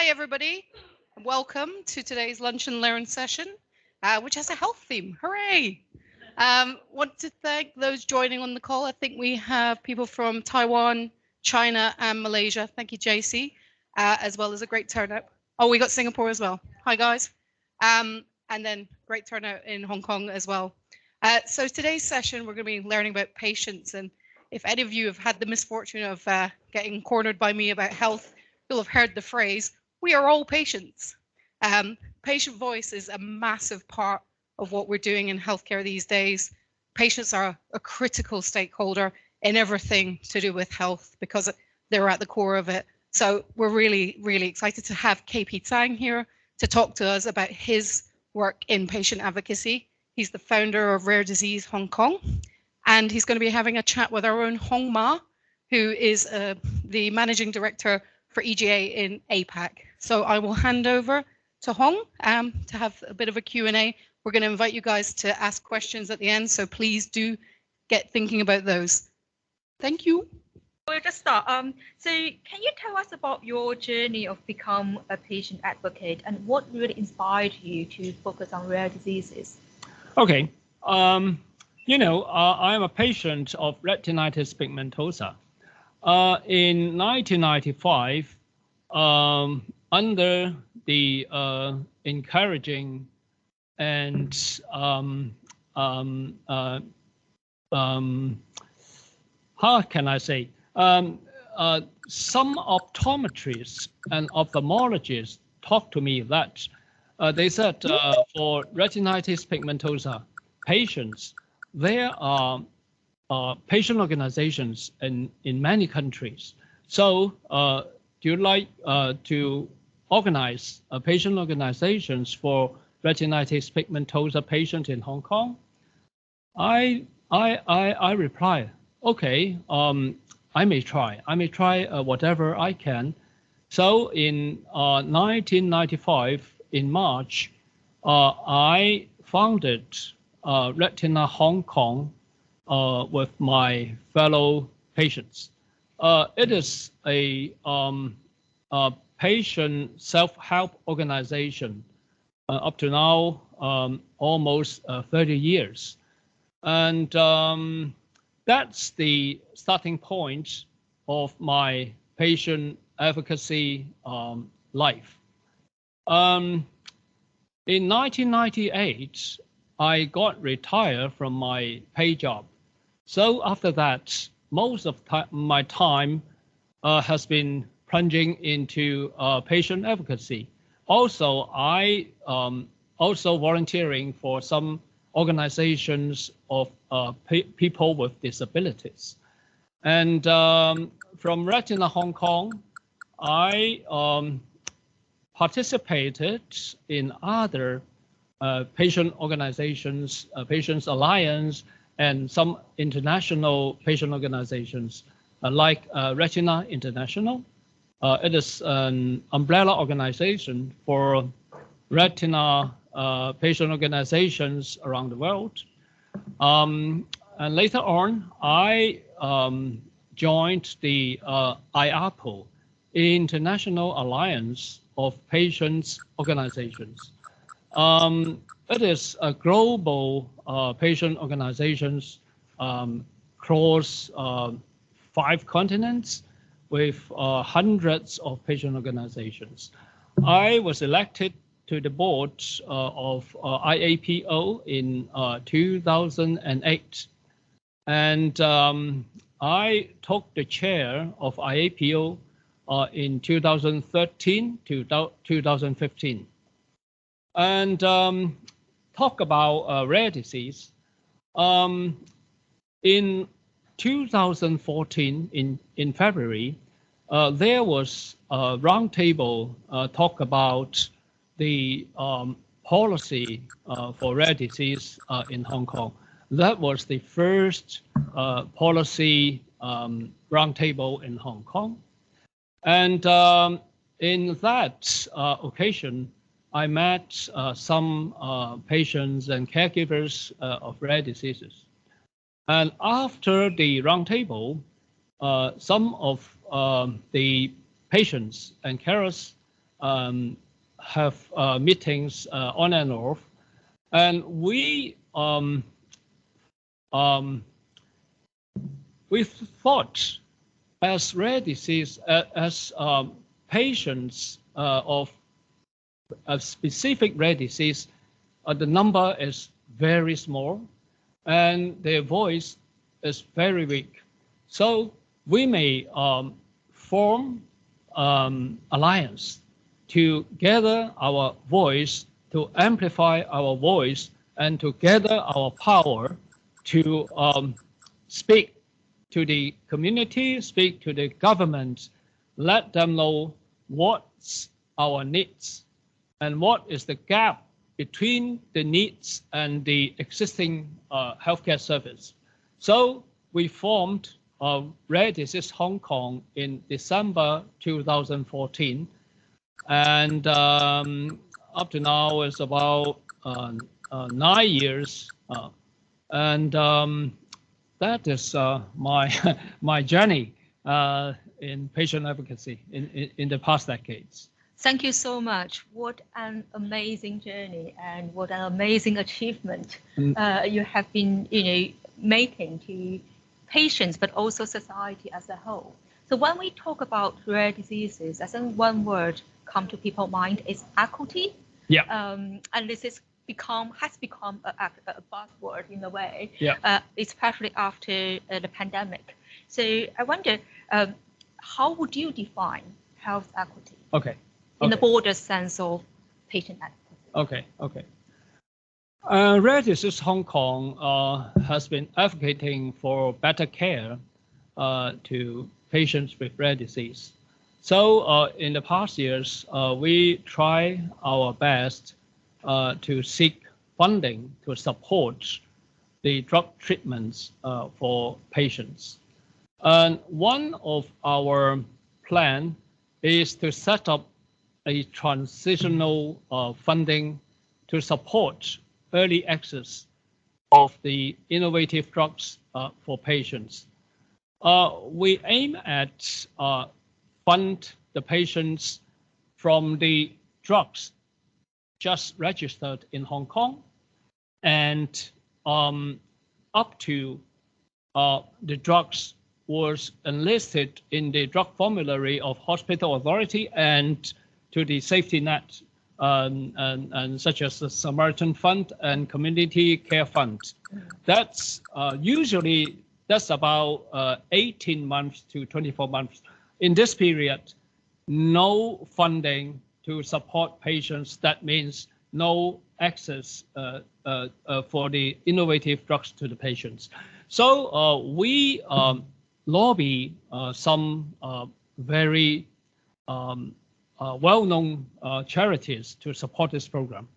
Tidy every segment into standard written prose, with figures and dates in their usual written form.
Hi, everybody. Welcome to today's Lunch and Learn session, which has a health theme. Hooray! Want to thank those joining on the call. I think we have people from Taiwan, China, and Malaysia. Thank you, JC, as well as a great turnout. Oh, we got Singapore as well. Hi, guys. And then great turnout in Hong Kong as well. So today's session, we're going to be learning about patients. And if any of you have had the misfortune of getting cornered by me about health, you'll have heard the phrase, we are all patients. Patient voice is a massive part of what we're doing in healthcare these days. Patients are a critical stakeholder in everything to do with health because they're at the core of it. So we're really, really excited to have KP Tsang here to talk to us about his work in patient advocacy. He's the founder of Rare Disease Hong Kong, and he's going to be having a chat with our own Hong Ma, who is the managing director for EGA in APAC. So I will hand over to Hong to have a bit of a Q&A. We're going to invite you guys to ask questions at the end, so please do get thinking about those. Thank you. We'll just start. So can you tell us about your journey of become a patient advocate and what really inspired you to focus on rare diseases? Okay. I am a patient of retinitis pigmentosa. In 1995, under the encouraging and how can I say, some optometrists and ophthalmologists talked to me that they said for retinitis pigmentosa patients, there are patient organizations in many countries. So do you like to organize patient organizations for retinitis pigmentosa patients in Hong Kong? I reply, okay, I may try whatever I can. So in 1995, in March, I founded Retina Hong Kong with my fellow patients. It is a patient self-help organization up to now, almost 30 years. And that's the starting point of my patient advocacy life. In 1998, I got retired from my pay job. So after that, most of my time has been plunging into patient advocacy. Also, I also volunteering for some organizations of people with disabilities. And from Retina Hong Kong, I participated in other patient organizations, Patients Alliance, and some international patient organizations like Retina International. It is an umbrella organization for retina patient organizations around the world. And later on, I joined the IAPO, International Alliance of Patients Organizations. It is a global patient organizations across 5 continents with hundreds of patient organizations. I was elected to the board of IAPO in 2008. And I took the chair of IAPO in 2013 to 2015. And talk about rare disease. In 2014, in February, there was a roundtable talk about the policy for rare disease in Hong Kong. That was the first policy roundtable in Hong Kong. And in that occasion, I met some patients and caregivers of rare diseases. And after the roundtable, some of the patients and carers have meetings on and off, and we thought as rare disease, as patients of a specific rare disease, the number is very small and their voice is very weak. So we may form alliance to gather our voice, to amplify our voice, and to gather our power to speak to the community, speak to the government, let them know what's our needs and what is the gap between the needs and the existing healthcare service. So we formed Rare Disease Hong Kong in December 2014, and up to now is about 9 years, and that is my journey in patient advocacy in the past decades. Thank you so much. What an amazing journey and what an amazing achievement you have been, making to patients, but also society as a whole. So when we talk about rare diseases, I think one word come to people's mind is equity. Yeah. And this has become a buzzword in a way, especially after the pandemic. So I wonder, how would you define health equity? Okay. In the broader sense of patient advocacy. Okay. Rare Disease Hong Kong has been advocating for better care to patients with rare disease. So in the past years, we try our best to seek funding to support the drug treatments for patients. And one of our plan is to set up a transitional funding to support early access of the innovative drugs for patients. We aim at fund the patients from the drugs just registered in Hong Kong and up to the drugs was enlisted in the drug formulary of hospital authority and to the safety net and such as the Samaritan Fund and Community Care Fund. That's usually about 18 months to 24 months. In this period, no funding to support patients. That means no access for the innovative drugs to the patients. So we lobby some very well-known charities to support this program,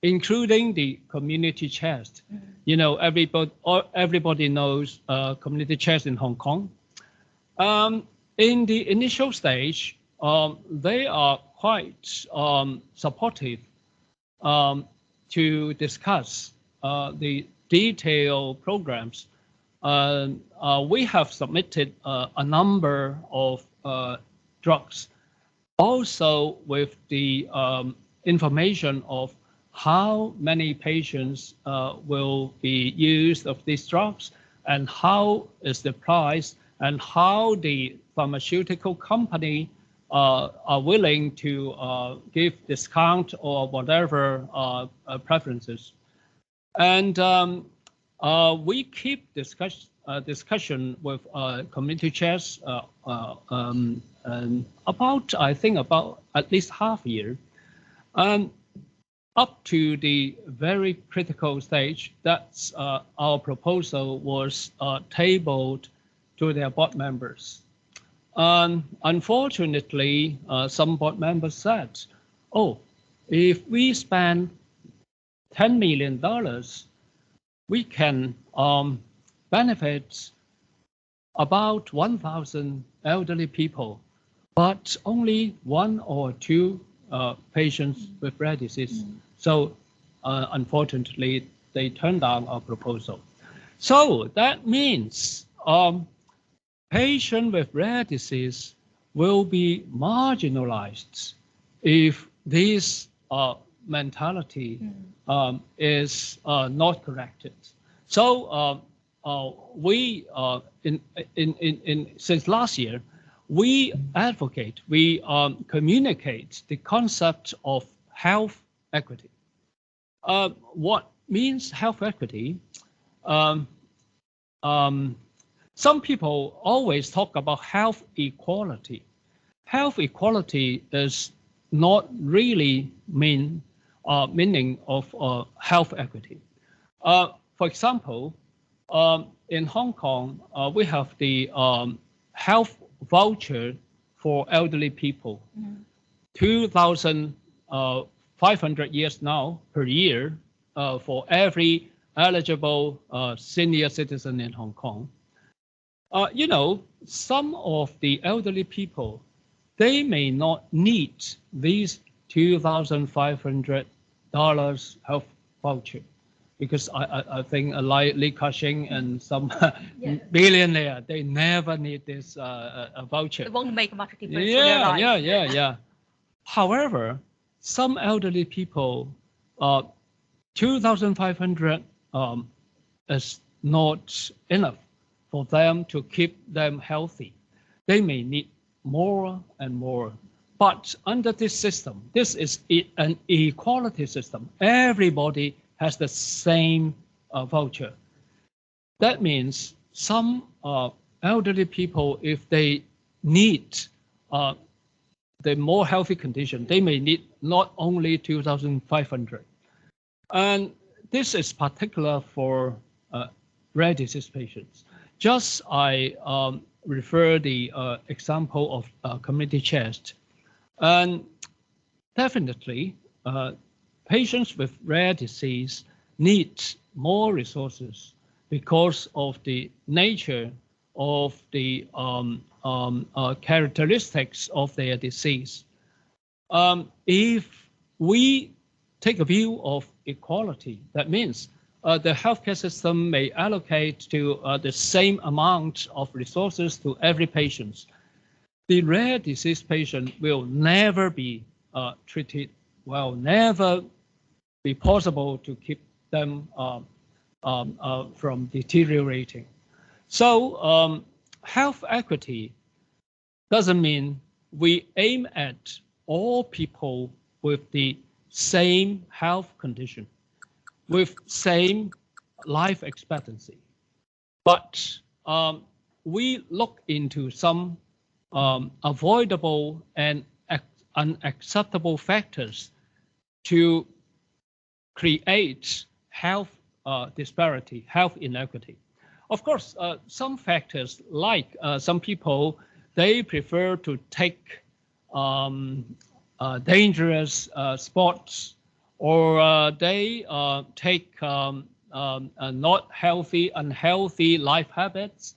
including the community chest. Everybody knows community chest in Hong Kong. In the initial stage, they are quite supportive to discuss the detailed programs. We have submitted a number of drugs, also with the information of how many patients will be used of these drugs and how is the price and how the pharmaceutical company are willing to give discount or whatever preferences. And we keep discussion with community chairs about at least half a year. Up to the very critical stage, that's our proposal was tabled to their board members. Unfortunately, some board members said, if we spend $10 million, we can benefit about 1,000 elderly people, but only 1 or 2 patients with rare disease. So unfortunately, they turned down our proposal. So that means patients with rare disease will be marginalized if this mentality is not corrected. So we since last year, we advocate, we communicate the concept of health equity. What means health equity? Some people always talk about health equality. Health equality is not really meaning of health equity. For example, in Hong Kong, we have the health voucher for elderly people, 2,500 years now per year for every eligible senior citizen in Hong Kong. You know, some of the elderly people, they may not need these $2,500 health voucher, because I think like Li Ka-shing and some billionaire, they never need this voucher. It won't make much difference for their life. Yeah. However, some elderly people, 2,500 is not enough for them to keep them healthy. They may need more and more. But under this system, this is an equality system. Everybody has the same voucher. That means some elderly people, if they need the more healthy condition, they may need not only 2,500. And this is particular for rare disease patients. Just I refer the example of community chest. And definitely, patients with rare disease need more resources because of the nature of the characteristics of their disease. If we take a view of equality, that means the healthcare system may allocate to the same amount of resources to every patient. The rare disease patient will never be treated well, never be possible to keep them from deteriorating. So health equity doesn't mean we aim at all people with the same health condition, with same life expectancy. But we look into some avoidable and unacceptable factors to create health disparity, health inequity. Of course, some factors like some people, they prefer to take dangerous sports, or they take not healthy, unhealthy life habits.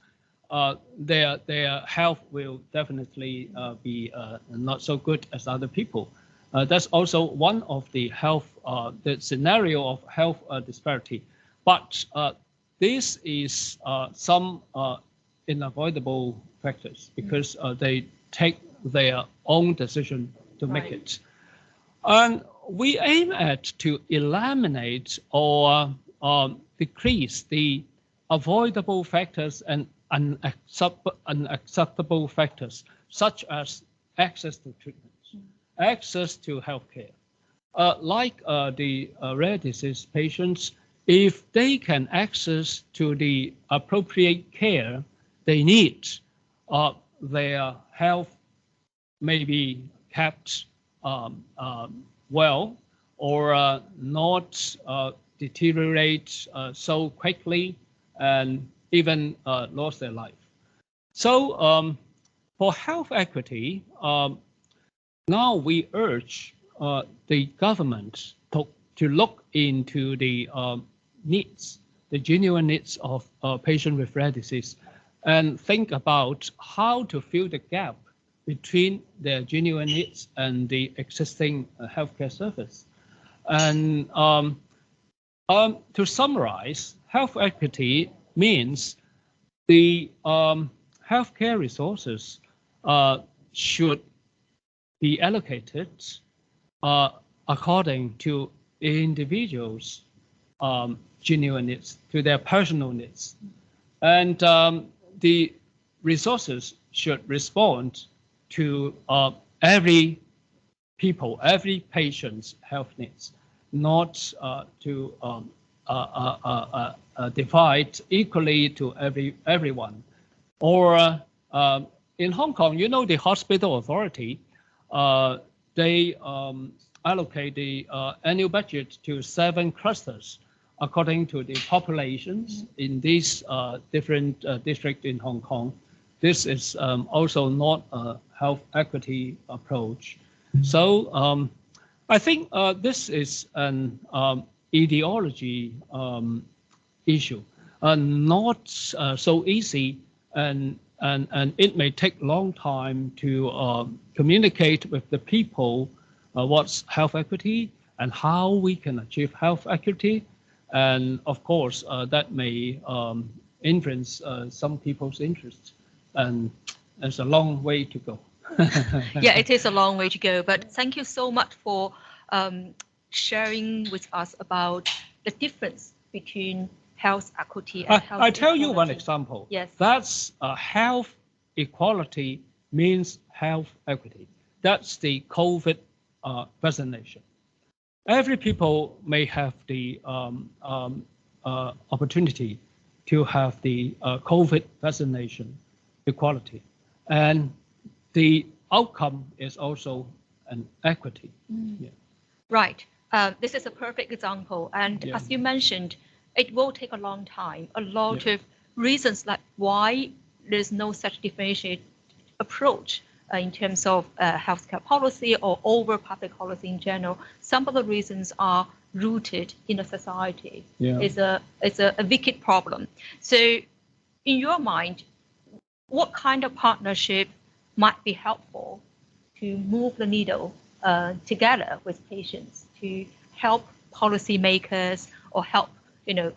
Their health will definitely be not so good as other people. That's also one of the health, the scenario of health disparity. But this is some unavoidable factors because they take their own decision to make it. And we aim at to eliminate or decrease the avoidable factors and unacceptable factors, such as access to treatment, access to healthcare. Like the rare disease patients, if they can access to the appropriate care they need, their health may be kept well or not deteriorate so quickly and even lost their life. So for health equity, now we urge the government to look into the needs, the genuine needs of patients with rare disease, and think about how to fill the gap between their genuine needs and the existing healthcare service. And to summarize, health equity means the healthcare resources should be allocated according to individuals' genuine needs, to their personal needs. And the resources should respond to every patient's health needs, not to divide equally to everyone. Or in Hong Kong, the hospital authority, they allocate the annual budget to 7 clusters according to the populations in these different districts in Hong Kong. This is also not a health equity approach. So I think this is an ideology issue, not so easy, and it may take a long time to communicate with the people what's health equity and how we can achieve health equity. And of course, that may influence some people's interests. And there's a long way to go. Yeah, it is a long way to go. But thank you so much for sharing with us about the difference between health equity and health I tell equality. you one example. Yes. That's health equality means health equity. That's the COVID vaccination. Every people may have the opportunity to have the COVID vaccination equality, and the outcome is also an equity. Yeah. Right. This is a perfect example. And as you mentioned, it will take a long time, a lot of reasons like why there's no such differentiated approach in terms of healthcare policy or over public policy in general. Some of the reasons are rooted in a society. It's a wicked problem. So in your mind, what kind of partnership might be helpful to move the needle together with patients to help policymakers or help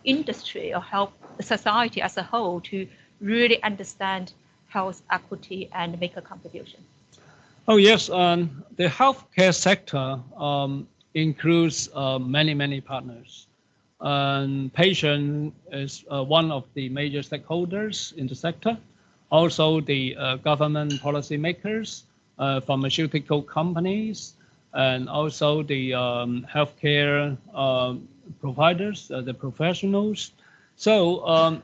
industry or help society as a whole to really understand health equity and make a contribution? Oh yes, the healthcare sector includes many partners. Patient is one of the major stakeholders in the sector. Also, the government policymakers, pharmaceutical companies, and also the healthcare providers, the professionals. So,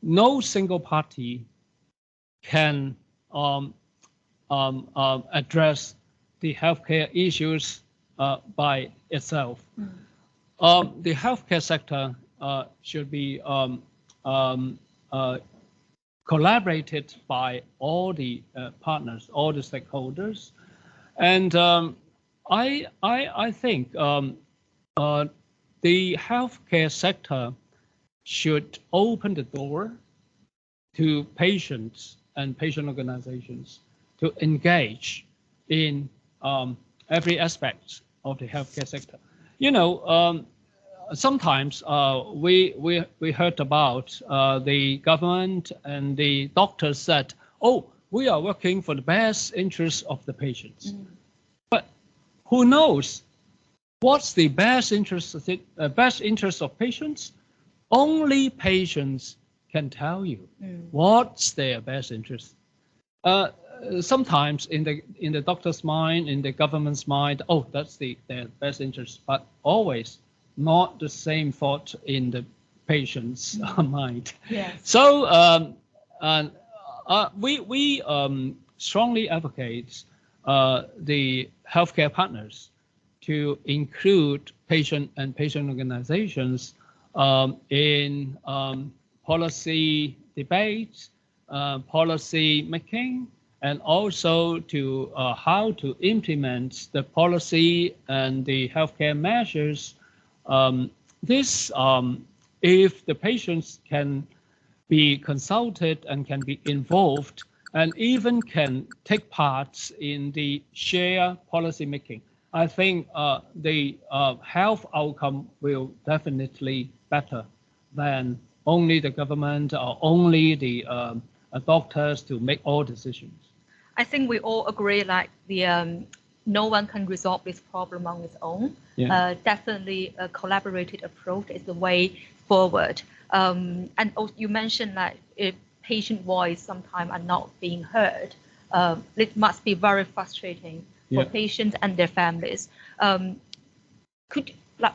no single party can address the healthcare issues by itself. The healthcare sector should be collaborated by all the partners, all the stakeholders, and I think the healthcare sector should open the door to patients and patient organizations to engage in every aspect of the healthcare sector. Sometimes we heard about the government and the doctors said, "Oh, we are working for the best interest of the patients." But who knows what's the best interest of patients? Only patients can tell you what's their best interest. Sometimes in the doctor's mind, in the government's mind, oh, that's their best interest, but always not the same thought in the patient's mind. Yes. So we strongly advocate the healthcare partners to include patient and patient organizations in policy debates, policy making, and also to how to implement the policy and the healthcare measures. If the patients can be consulted and can be involved and even can take part in the shared policy making, I think the health outcome will definitely better than only the government or only the doctors to make all decisions. I think we all agree like no one can resolve this problem on its own. Yeah. Definitely a collaborated approach is the way forward. And also you mentioned that if patient voice sometimes are not being heard, it must be very frustrating for patients and their families.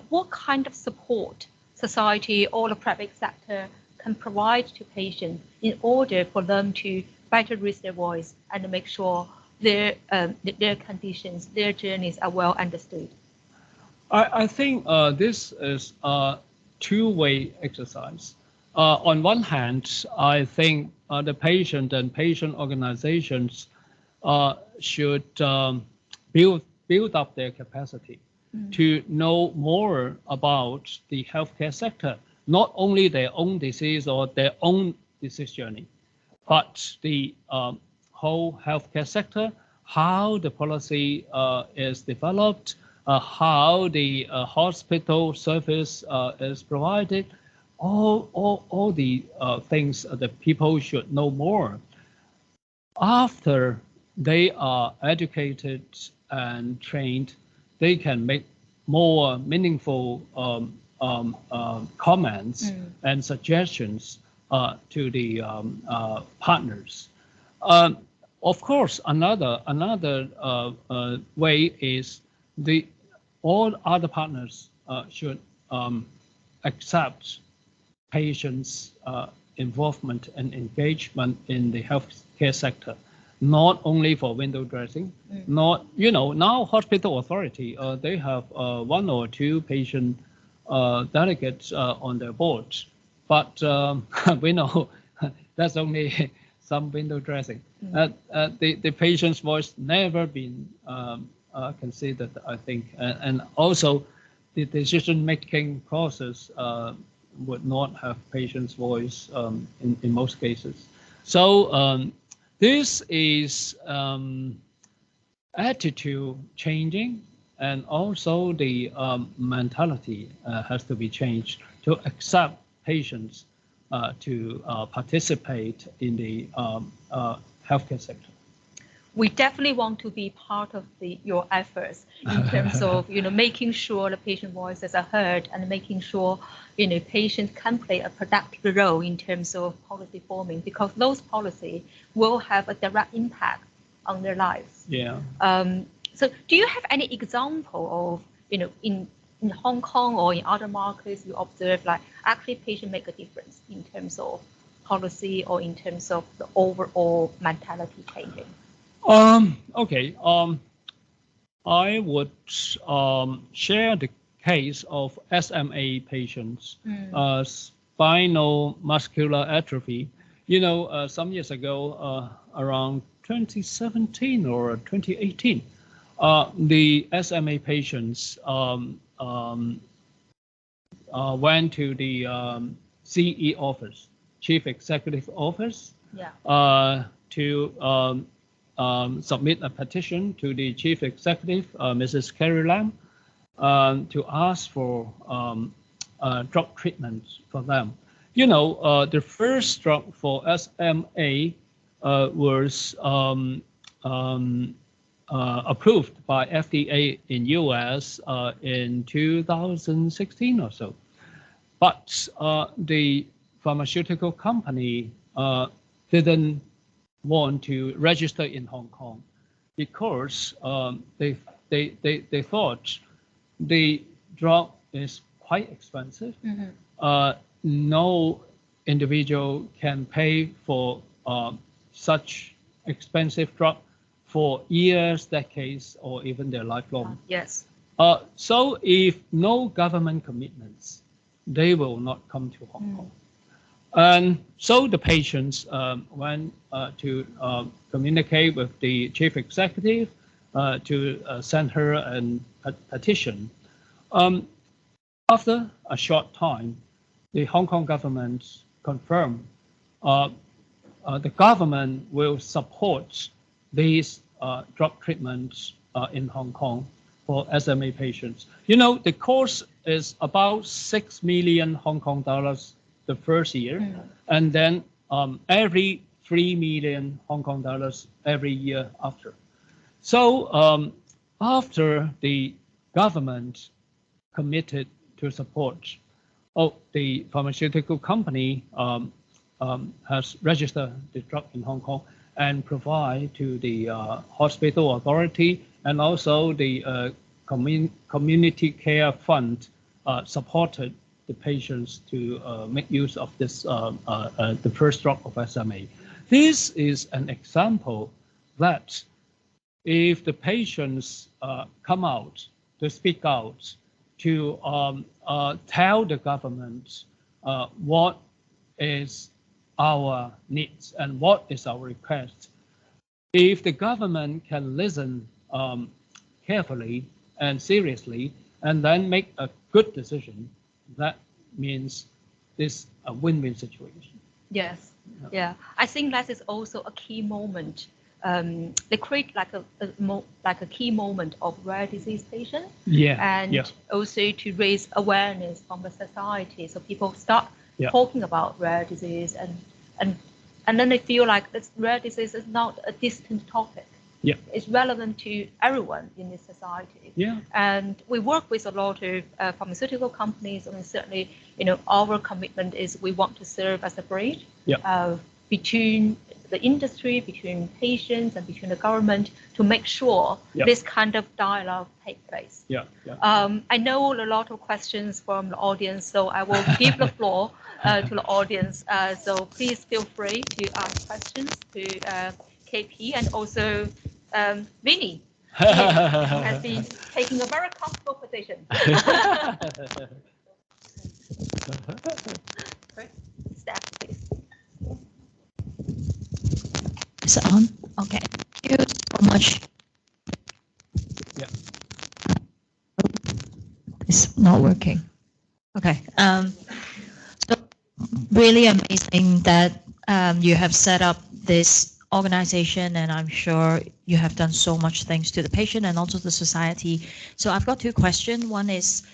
What kind of support society or the private sector can provide to patients in order for them to better raise their voice and make sure their conditions, their journeys are well understood? I think this is a two-way exercise. On one hand, I think the patient and patient organizations should build up their capacity to know more about the healthcare sector, not only their own disease or their own disease journey, but the whole healthcare sector, how the policy is developed, how the hospital service is provided, all the things that people should know more. After they are educated and trained, they can make more meaningful comments and suggestions to the partners. Of course, another way is all other partners should accept patients' involvement and engagement in the healthcare sector, not only for window dressing, not, now hospital authority, they have one or two patient delegates on their boards, but we know that's only some window dressing. The patient's voice never been considered, I think, and also the decision-making process would not have patient's voice in most cases. So this is attitude changing, and also the mentality has to be changed to accept patients to participate in the healthcare sector. We definitely want to be part of your efforts in terms of making sure the patient voices are heard and making sure patients can play a productive role in terms of policy forming, because those policies will have a direct impact on their lives. Yeah. So do you have any example of in Hong Kong or in other markets you observe actually patients make a difference in terms of policy or in terms of the overall mentality changing? Okay. I would share the case of SMA patients, spinal muscular atrophy. Some years ago, around 2017 or 2018, the SMA patients went to the CE office, Chief Executive Office, to submit a petition to the Chief Executive, Mrs. Carrie Lam, to ask for drug treatment for them. The first drug for SMA was approved by FDA in US in 2016 or so. But the pharmaceutical company didn't want to register in Hong Kong because they thought the drug is quite expensive. No individual can pay for such expensive drug for years, decades, or even their lifelong. Yes. So if no government commitments, they will not come to Hong Kong. And so the patients went to communicate with the chief executive to send her a petition. After a short time, the Hong Kong government confirmed the government will support these drug treatments in Hong Kong for SMA patients. The cost is about 6 million Hong Kong dollars the first year, and then every 3 million Hong Kong dollars every year after. So after the government committed to support, the pharmaceutical company has registered the drug in Hong Kong and provide to the hospital authority and also the community care fund supported the patients to make use of this the first drug of SMA. This is an example that if the patients come out to speak out to tell the government what is our needs and what is our request, if the government can listen carefully and seriously and then make a good decision, that means this a win-win situation. Yes, yeah. I think that is also a key moment. They create like a key moment of rare disease patients, and also to raise awareness from the society, so people start talking about rare disease, and then they feel like this rare disease is not a distant topic. Yeah. It's relevant to everyone in this society. Yeah. And we work with a lot of pharmaceutical companies, and certainly, our commitment is we want to serve as a bridge between the industry, between patients, and between the government to make sure this kind of dialogue take place. Yeah. I know a lot of questions from the audience, so I will give the floor to the audience. So please feel free to ask questions to KP, and also Vinny has been taking a very comfortable position. Steph, please. Is it on? Okay. Thank you so much. Yeah. It's not working. Okay. So really amazing that you have set up this organization, and I'm sure you have done so much things to the patient and also the society. So I've got two questions. One is,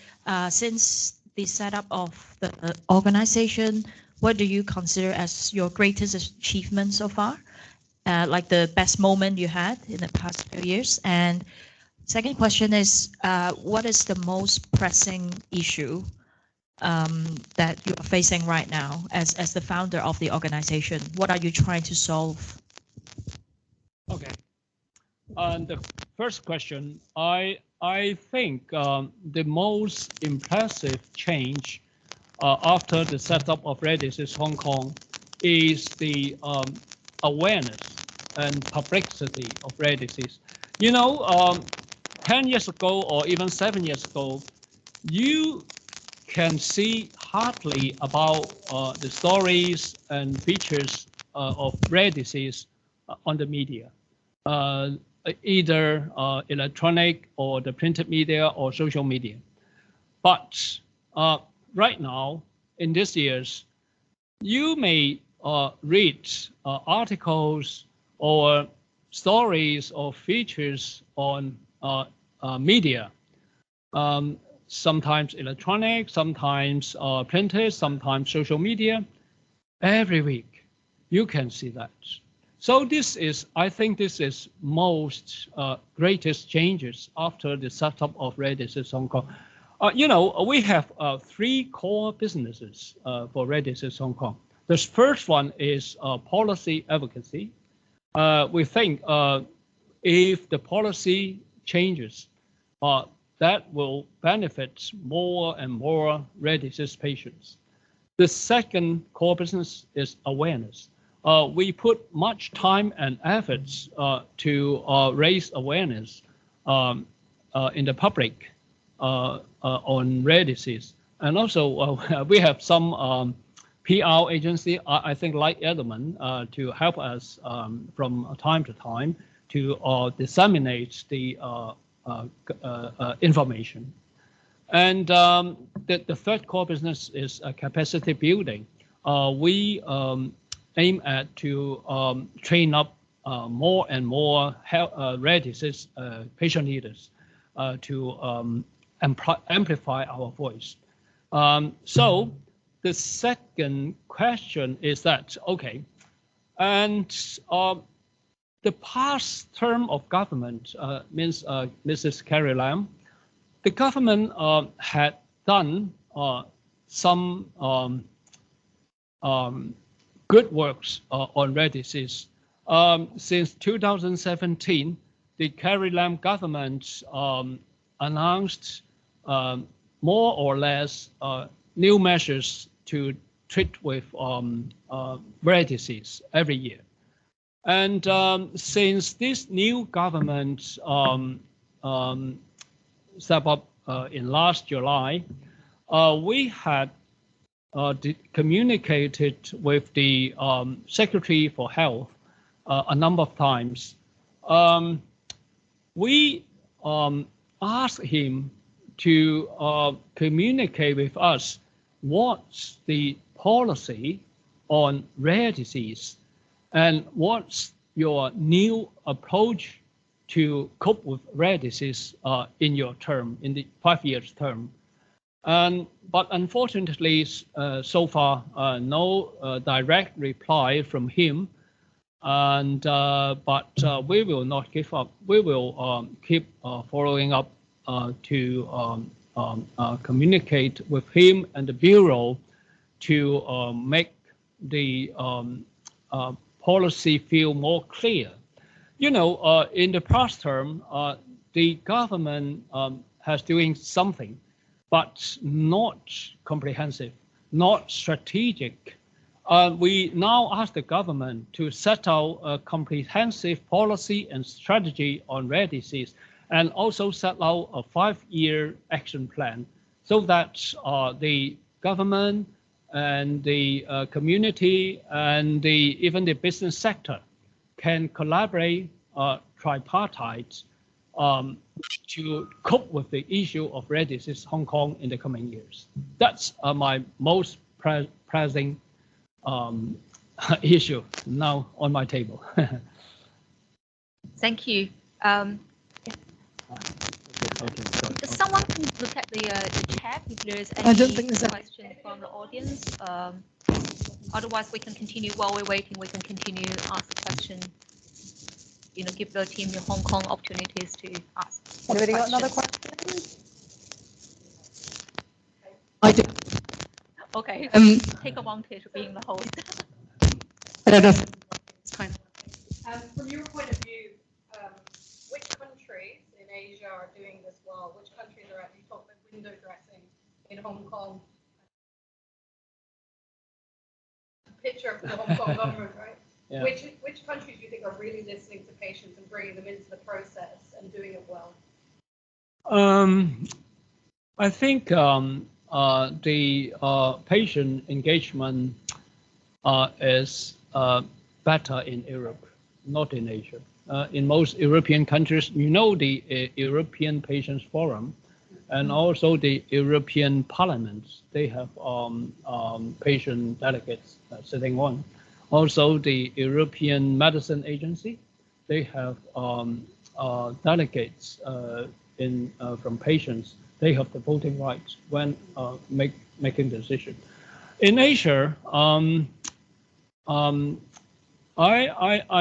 since the setup of the organization, what do you consider as your greatest achievement so far? Like the best moment you had in the past few years? And second question is, what is the most pressing issue that you are facing right now as the founder of the organization? What are you trying to solve? Okay. The first question, I think the most impressive change after the setup of Rare Disease Hong Kong is the awareness and publicity of rare disease. 10 years ago or even 7 years ago, you can see hardly about the stories and features of rare disease on the media, either electronic or the printed media or social media. But right now, in these years, you may read articles or stories or features on media, sometimes electronic, sometimes printed, sometimes social media. Every week, you can see that. So this is, I think this is most greatest changes after the setup of Rare Disease Hong Kong. We have three core businesses for Rare Disease Hong Kong. The first one is policy advocacy. We think if the policy changes, that will benefit more and more rare disease patients. The second core business is awareness. We put much time and efforts to raise awareness in the public on rare disease. And also we have some PR agency, I think like Edelman, to help us from time to time to disseminate the information. And the third core business is capacity building. We aim at to train up more and more rare disease patient leaders to amplify our voice. So the second question is that, okay, and the past term of government means Mrs. Carrie Lam. The government had done some good works on rare disease. Since 2017, the Carrie Lam government announced more or less new measures to treat with rare disease every year. And since this new government set up in last July, we had communicated with the Secretary for Health a number of times. We asked him to communicate with us what's the policy on rare disease and what's your new approach to cope with rare disease in your term, in the 5 years term. But unfortunately, so far, no direct reply from him. But we will not give up. We will keep following up to communicate with him and the Bureau to make the policy feel more clear. You know, in the past term, the government has doing something, but not comprehensive, not strategic. We now ask the government to set out a comprehensive policy and strategy on rare disease, and also set out a 5-year action plan so that the government and the community and even the business sector can collaborate tripartite to cope with the issue of rare disease Hong Kong in the coming years. That's my most pressing issue now on my table. Thank you. Someone can look at the chat if there's any question from the audience. Otherwise, we can continue while we're waiting. We can continue to ask the question. You know, give the team in Hong Kong opportunities to ask. Anybody got another question? I do. Okay. Take advantage of being the host. I don't know. It's fine. From your point of view, which countries in Asia are doing this well? Which countries are actually talking about window dressing in Hong Kong? Picture of the Hong Kong government, right? Yeah. Which countries do you think are really listening to patients and bringing them into the process and doing it well? I think the patient engagement is better in Europe, not in Asia. In most European countries, you know, the European Patients Forum and also the European Parliament, they have patient delegates sitting on. Also, the European Medicine Agency, they have delegates from patients. They have the voting rights when making decisions. In Asia, I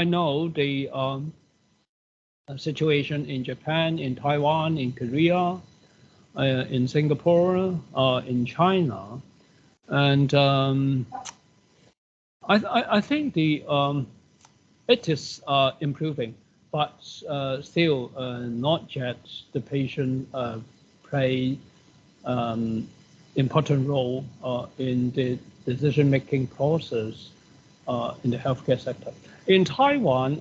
know the situation in Japan, in Taiwan, in Korea, in Singapore, in China, and I think it is improving, but still not yet the patient play important role in the decision-making process in the healthcare sector. In Taiwan,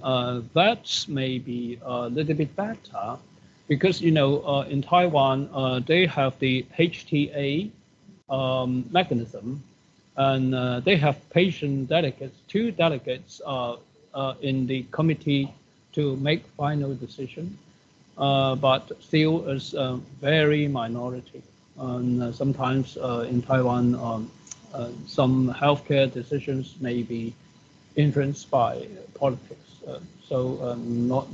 that may be a little bit better because, you know, in Taiwan, they have the HTA mechanism, and they have patient delegates, 2 delegates in the committee to make final decision, but still is very minority. And sometimes in Taiwan, some healthcare decisions may be influenced by politics. So not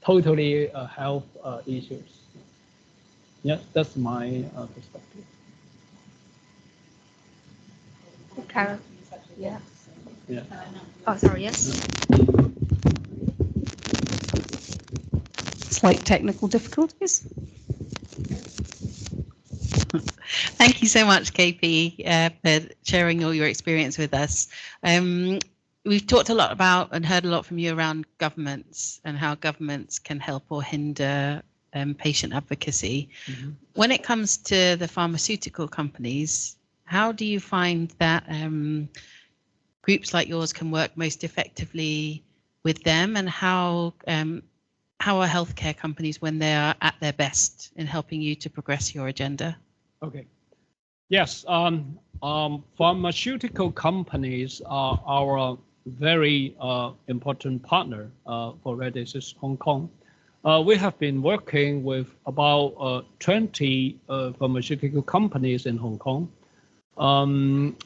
totally health issues. Yes, that's my perspective. Karen, yeah. Yeah. Oh, sorry, yes. Slight technical difficulties. Thank you so much, KP, for sharing all your experience with us. We've talked a lot about and heard a lot from you around governments and how governments can help or hinder patient advocacy. Mm-hmm. When it comes to the pharmaceutical companies, how do you find that groups like yours can work most effectively with them, and how are healthcare companies when they are at their best in helping you to progress your agenda? Okay. Yes. Pharmaceutical companies are our very important partner for Rare Disease Hong Kong. We have been working with about 20 pharmaceutical companies in Hong Kong.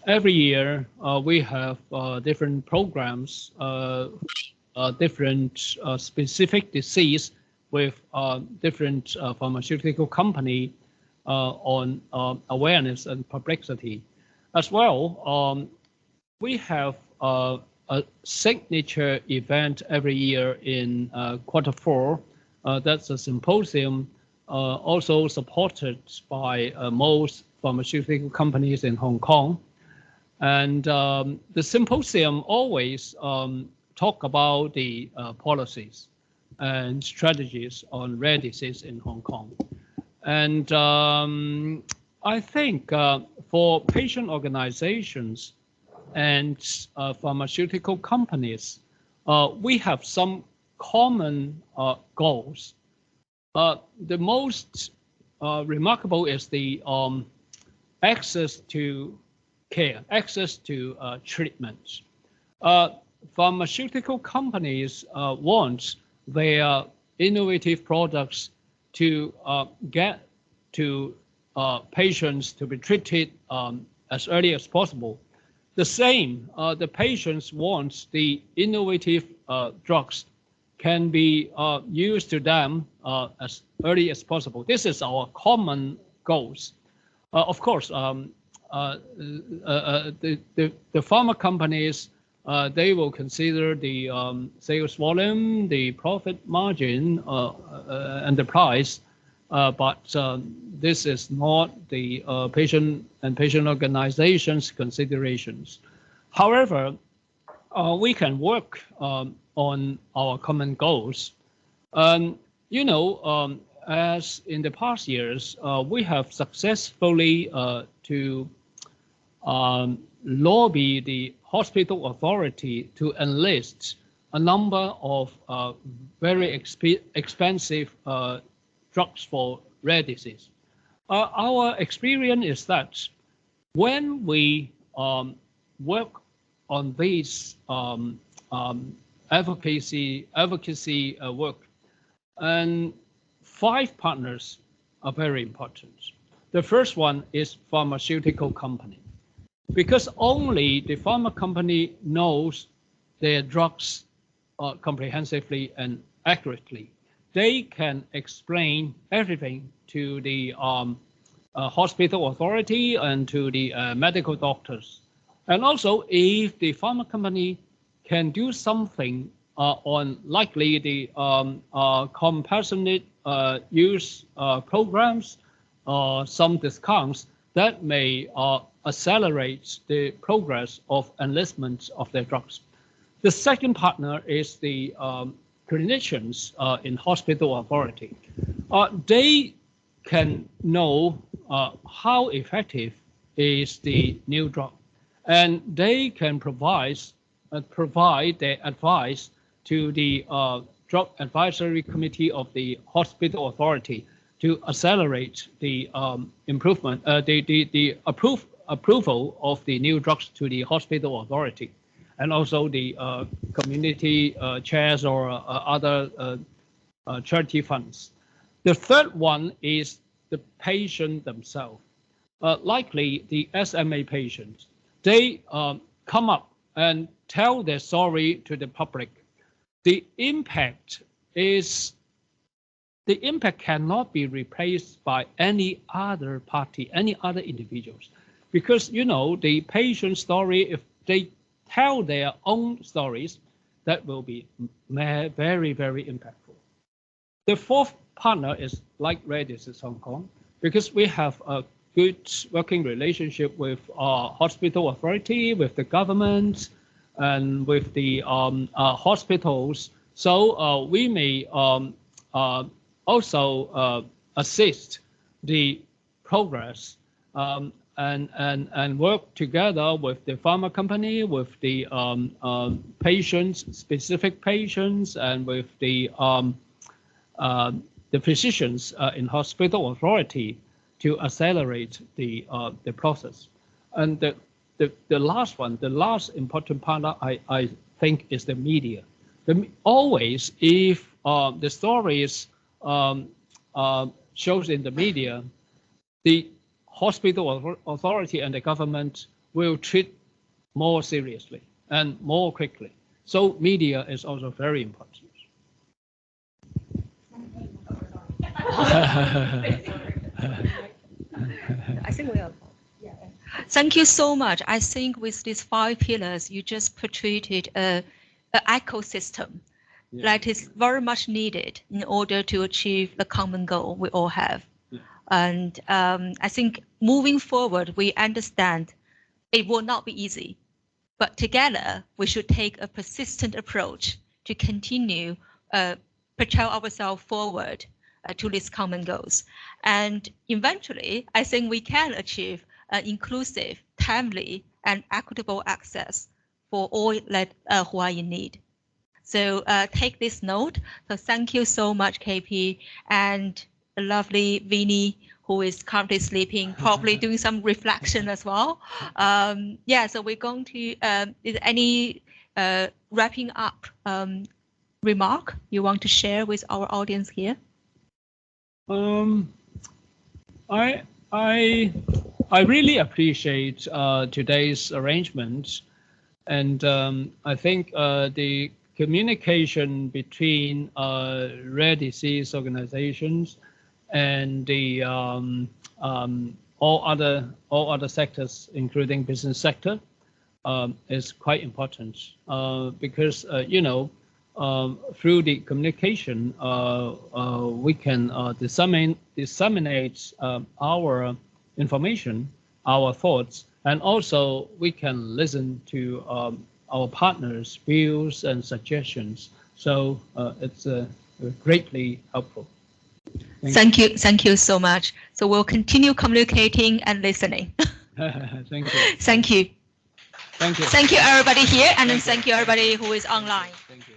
Every year, we have different programs, different specific disease with different pharmaceutical company on awareness and publicity. As well, we have a signature event every year in Q4. That's a symposium also supported by most pharmaceutical companies in Hong Kong. And the symposium always talk about the policies and strategies on rare disease in Hong Kong. And I think for patient organizations and pharmaceutical companies, we have some common goals. The most remarkable is the access to care, access to treatment. Pharmaceutical companies want their innovative products to get to patients to be treated as early as possible. The same, the patients want the innovative drugs can be used to them as early as possible. This is our common goals. Of course, the pharma companies, they will consider the sales volume, the profit margin, and the price, but this is not the patient and patient organizations' considerations. However, we can work on our common goals. As in the past years, we have successfully to lobby the hospital authority to enlist a number of very expensive drugs for rare disease. Our experience is that when we work on these advocacy work, and 5 partners are very important. The first one is pharmaceutical company, because only the pharma company knows their drugs comprehensively and accurately. They can explain everything to the hospital authority and to the medical doctors. And also, if the pharma company can do something on likely the compassionate use programs, some discounts, that may accelerate the progress of enlistment of their drugs. The second partner is the clinicians in hospital authority. They can know how effective is the new drug, and they can provide their advice to the drug advisory committee of the hospital authority to accelerate the improvement, the approval of the new drugs to the hospital authority, and also the community chairs or other charity funds. The third one is the patient themselves. Likely the SMA patients, they come up and tell their story to the public. The impact cannot be replaced by any other party, any other individuals, because the patient story, if they tell their own stories, that will be very, very impactful. The fourth partner is like Rare Disease Hong Kong, because we have a good working relationship with our hospital authority, with the government, and with the hospitals. So we may also assist the progress and work together with the pharma company, with the patients, specific patients, and with the physicians in hospital authority to accelerate the process. And the last one, the last important part, I think, is the media. Always, if the stories shows in the media, the hospital authority and the government will treat more seriously and more quickly. So media is also very important. I think we are. Thank you so much. I think with these 5 pillars, you just portrayed an ecosystem that is very much needed in order to achieve the common goal we all have. And I think moving forward, we understand it will not be easy, but together we should take a persistent approach to continue propel ourselves forward to these common goals. And eventually, I think we can achieve an inclusive, timely, and equitable access for all that who are in need. So take this note. So thank you so much, KP, and the lovely Vinny, who is currently sleeping, probably doing some reflection as well. So we're going to, is any wrapping up remark you want to share with our audience here? I really appreciate today's arrangement, and I think the communication between rare disease organizations and the all other sectors, including business sector, is quite important because through the communication we can disseminate our information, our thoughts, and also we can listen to our partners' views and suggestions. So it's greatly helpful. Thank you so much. So we'll continue communicating and listening. Thank you. Thank you. Thank you. Thank you everybody here, and then thank you everybody who is online. Thank you.